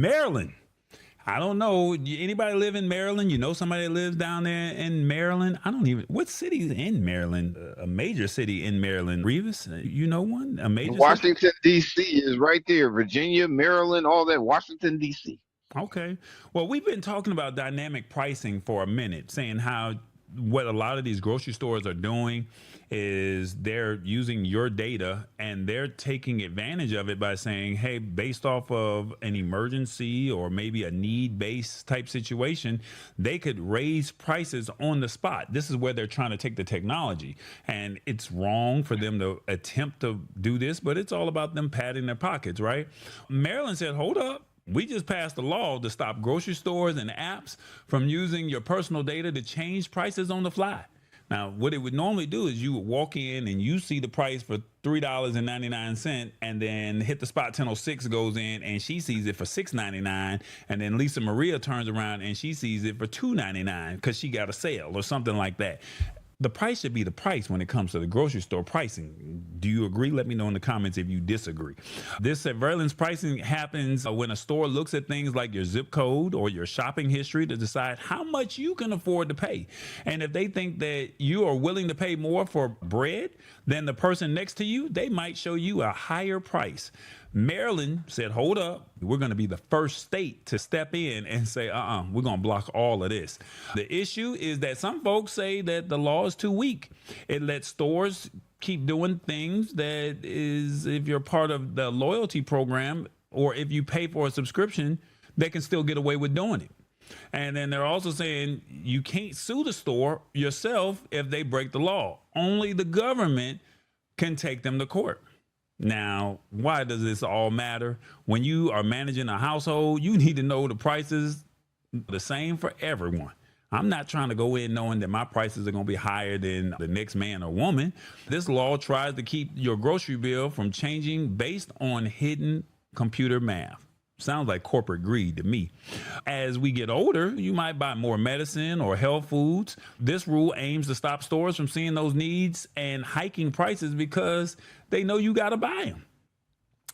Maryland. I don't know. Anybody live in Maryland? You know somebody that lives down there in Maryland? I don't even. What city is in Maryland? A major city in Maryland. Revis, you know one? A major city? Washington, D.C. is right there. Virginia, Maryland, all that. Washington, D.C. Okay. Well, we've been talking about dynamic pricing for a minute, saying how what a lot of these grocery stores are doing is they're using your data and they're taking advantage of it by saying, hey, based off of an emergency or maybe a need based type situation, they could raise prices on the spot. This is where they're trying to take the technology. And it's wrong for them to attempt to do this, but it's all about them padding their pockets, right? Maryland said, hold up. We just passed a law to stop grocery stores and apps from using your personal data to change prices on the fly. Now, what it would normally do is you would walk in and you see the price for $3.99 and then hit the spot 1006 goes in and she sees it for $6.99, and then Lisa Maria turns around and she sees it for $2.99 because she got a sale or something like that. The price should be the price when it comes to the grocery store pricing. Do you agree? Let me know in the comments if you disagree. This surveillance pricing happens when a store looks at things like your zip code or your shopping history to decide how much you can afford to pay. And if they think that you are willing to pay more for bread than the person next to you, they might show you a higher price. Maryland said, hold up, we're going to be the first state to step in and say, we're going to block all of this. The issue is that some folks say that the law is too weak. It lets stores keep doing things that is, if you're part of the loyalty program or if you pay for a subscription, they can still get away with doing it. And then they're also saying you can't sue the store yourself if they break the law. Only the government can take them to court. Now, why does this all matter? When you are managing a household, you need to know the prices the same for everyone. I'm not trying to go in knowing that my prices are going to be higher than the next man or woman. This law tries to keep your grocery bill from changing based on hidden computer math. Sounds like corporate greed to me. As we get older, you might buy more medicine or health foods. This rule aims to stop stores from seeing those needs and hiking prices because they know you got to buy them.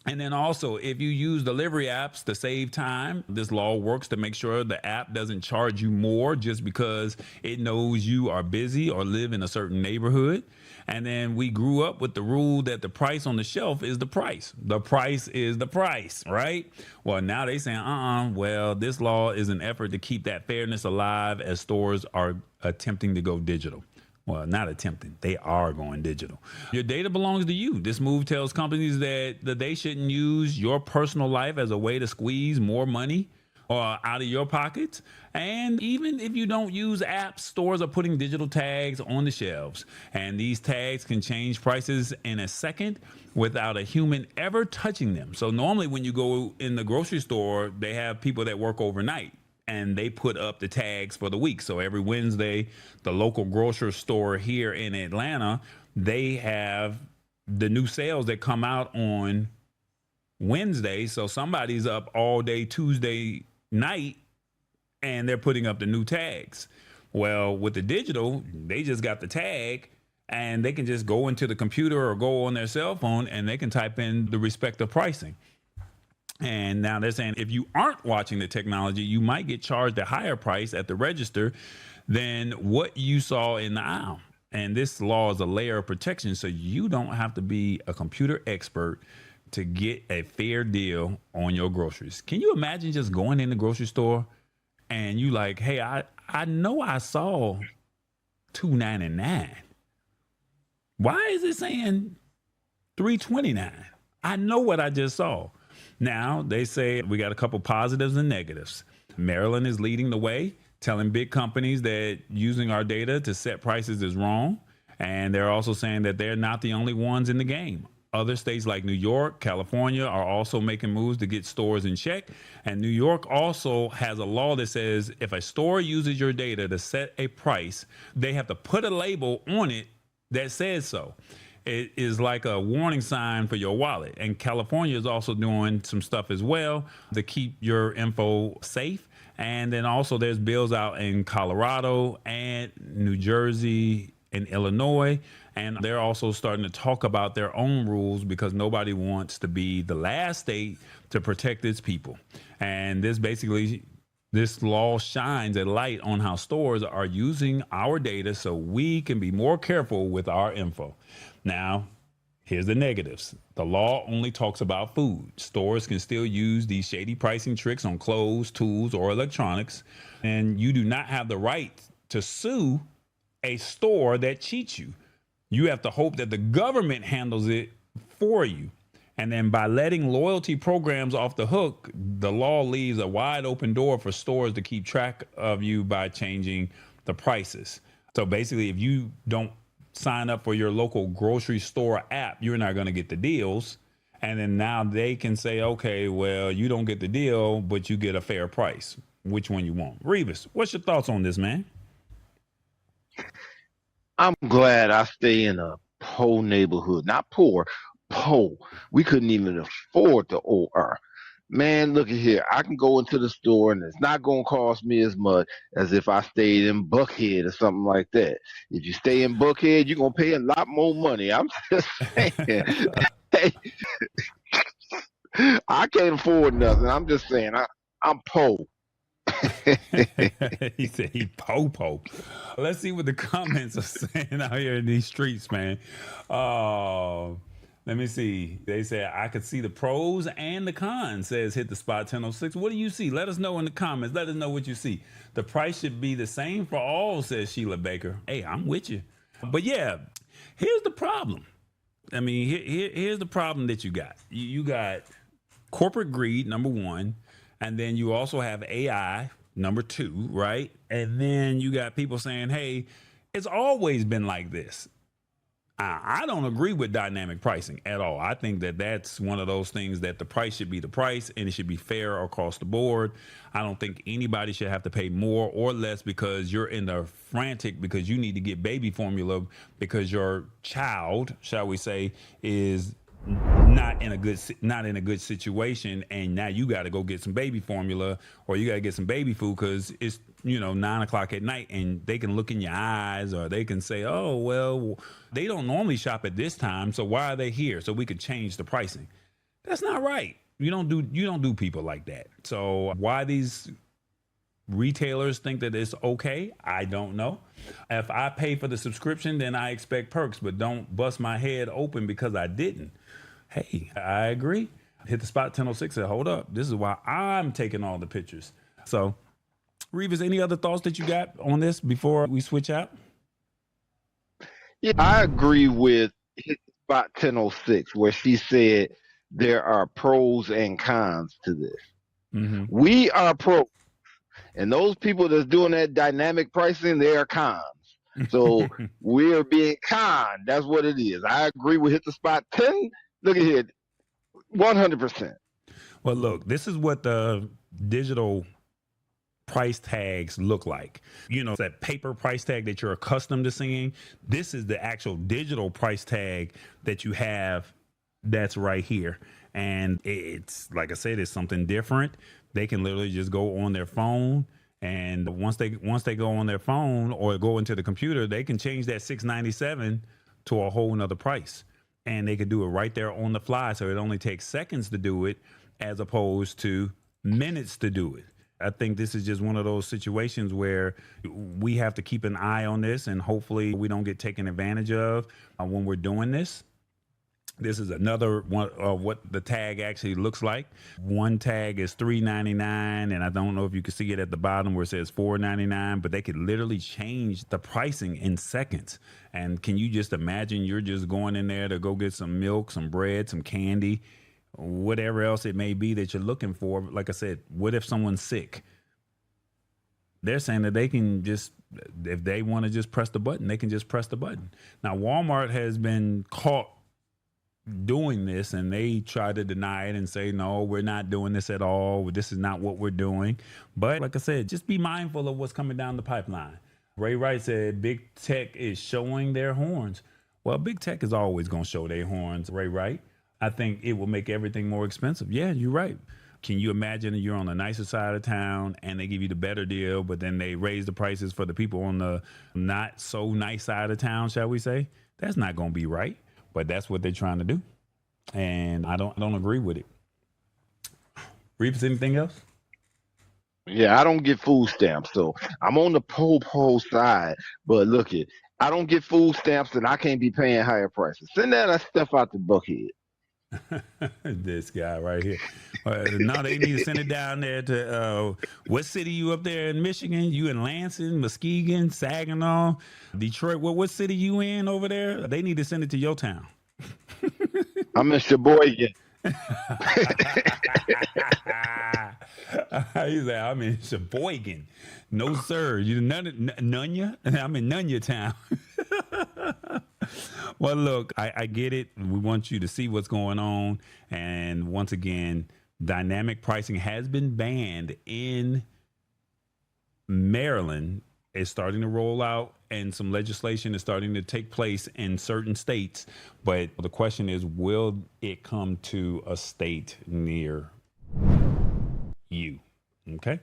And then also, if you use delivery apps to save time, this law works to make sure the app doesn't charge you more just because it knows you are busy or live in a certain neighborhood. And then we grew up with the rule that the price on the shelf is the price. The price is the price, right? Well, now they saying, well, this law is an effort to keep that fairness alive as stores are attempting to go digital. Well, not attempting. They are going digital. Your data belongs to you. This move tells companies that they shouldn't use your personal life as a way to squeeze more money or out of your pockets. And even if you don't use apps, stores are putting digital tags on the shelves. And these tags can change prices in a second without a human ever touching them. So normally when you go in the grocery store, they have people that work overnight, and they put up the tags for the week. So every Wednesday, the local grocery store here in Atlanta, they have the new sales that come out on Wednesday. So somebody's up all day Tuesday night and they're putting up the new tags. Well, with the digital, they just got the tag and they can just go into the computer or go on their cell phone and they can type in the respective pricing. And now they're saying if you aren't watching the technology, you might get charged a higher price at the register than what you saw in the aisle. And this law is a layer of protection, so you don't have to be a computer expert to get a fair deal on your groceries. Can you imagine just going in the grocery store and you like, hey, I know I saw $2.99. Why is it saying $3.29? I know what I just saw. Now, they say we got a couple positives and negatives. Maryland is leading the way, telling big companies that using our data to set prices is wrong. And they're also saying that they're not the only ones in the game. Other states like New York, California are also making moves to get stores in check. And New York also has a law that says if a store uses your data to set a price, they have to put a label on it that says so. It is like a warning sign for your wallet. And California is also doing some stuff as well to keep your info safe. And then also there's bills out in Colorado and New Jersey in Illinois. And they're also starting to talk about their own rules because nobody wants to be the last state to protect its people. And this law shines a light on how stores are using our data so we can be more careful with our info. Now, here's the negatives. The law only talks about food. Stores can still use these shady pricing tricks on clothes, tools, or electronics. And you do not have the right to sue a store that cheats you. You have to hope that the government handles it for you. And then by letting loyalty programs off the hook, the law leaves a wide open door for stores to keep track of you by changing the prices. So basically, if you don't sign up for your local grocery store app, you're not going to get the deals. And then now they can say, okay, well, you don't get the deal, but you get a fair price. Which one you want? Revis, what's your thoughts on this, man? I'm glad I stay in a poor neighborhood, not poor, poor. We couldn't even afford the OR. Man, look at here. I can go into the store and it's not going to cost me as much as if I stayed in Buckhead or something like that. If you stay in Buckhead, you're going to pay a lot more money. I'm just saying. Hey, I can't afford nothing. I'm just saying. I'm poor. He said he po. Let's see what the comments are saying out here in these streets, man. Oh, let me see. They say I could see the pros and the cons. Says hit the spot 1006. What do you see? Let us know in the comments. Let us know what you see. The price should be the same for all, says Sheila Baker. Hey, I'm with you. But yeah, here's the problem. I mean, here's the problem that you got. You got corporate greed, number one, and then you also have AI, number two, right? And then you got people saying, hey, it's always been like this. I don't agree with dynamic pricing at all. I think that that's one of those things that the price should be the price and it should be fair across the board. I don't think anybody should have to pay more or less because you're in the frantic because you need to get baby formula because your child, shall we say, is not in a good situation, and now you got to go get some baby formula or you got to get some baby food because it's 9 o'clock at night, and they can look in your eyes or they can say, oh well, they don't normally shop at this time, so why are they here? So we could change the pricing. That's not right. You don't do people like that. So why these retailers think that it's okay, I don't know. If I pay for the subscription, then I expect perks, but don't bust my head open because I didn't. Hey, I agree. Hit the spot 1006 said, hold up. This is why I'm taking all the pictures. So, Reeves, any other thoughts that you got on this before we switch out? Yeah, I agree with hit spot 1006 where she said there are pros and cons to this. Mm-hmm. We are pros, and those people that's doing that dynamic pricing, they are cons. So we're being con. That's what it is. I agree with hit the spot 10. Look at here, 100%. Well, look, this is what the digital price tags look like. That paper price tag that you're accustomed to seeing. This is the actual digital price tag that you have that's right here. And it's, like I said, it's something different. They can literally just go on their phone. And once they go on their phone or go into the computer, they can change that $6.97 to a whole nother price. And they could do it right there on the fly. So it only takes seconds to do it as opposed to minutes to do it. I think this is just one of those situations where we have to keep an eye on this and hopefully we don't get taken advantage of when we're doing this. This is another one of what the tag actually looks like. One tag is $3.99, and I don't know if you can see it at the bottom where it says $4.99, but they could literally change the pricing in seconds. And can you just imagine you're just going in there to go get some milk, some bread, some candy, whatever else it may be that you're looking for. Like I said, what if someone's sick? They're saying that they can just, if they want to just press the button, they can just press the button. Now, Walmart has been caught doing this and they try to deny it and say, no, we're not doing this at all. This is not what we're doing. But like I said, just be mindful of what's coming down the pipeline. Ray Wright said, big tech is showing their horns. Well, big tech is always going to show their horns, Ray Wright. I think it will make everything more expensive. Yeah, you're right. Can you imagine you're on the nicer side of town and they give you the better deal, but then they raise the prices for the people on the not so nice side of town, shall we say? That's not going to be right, but that's what they're trying to do. And I don't agree with it. Reeves, anything else? Yeah, I don't get food stamps, so I'm on the pole side. But look it, I don't get food stamps, and I can't be paying higher prices. Send that stuff out the bucket. This guy right here. No, they need to send it down there to what city you up there in Michigan? You in Lansing, Muskegon, Saginaw, Detroit? What city you in over there? They need to send it to your town. I'm in Sheboygan. He said, I'm in Sheboygan. No, sir. You Nunya? I'm in Nunya town. Well, look, I get it. We want you to see what's going on. And once again, dynamic pricing has been banned in Maryland. It's starting to roll out, and some legislation is starting to take place in certain states. But the question is, will it come to a state near you? Okay.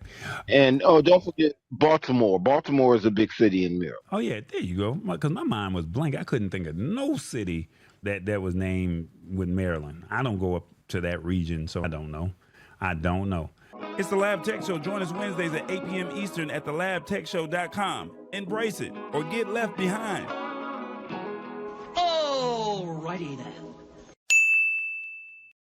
And oh, don't forget Baltimore. Baltimore is a big city in Maryland. Oh yeah, there you go. Because my mind was blank. I couldn't think of no city that was named with Maryland. I don't go up to that region, so I don't know. It's the Lab Tech Show. Join us Wednesdays at 8 p.m. Eastern at thelabtechshow.com. Embrace it or get left behind. Alrighty then.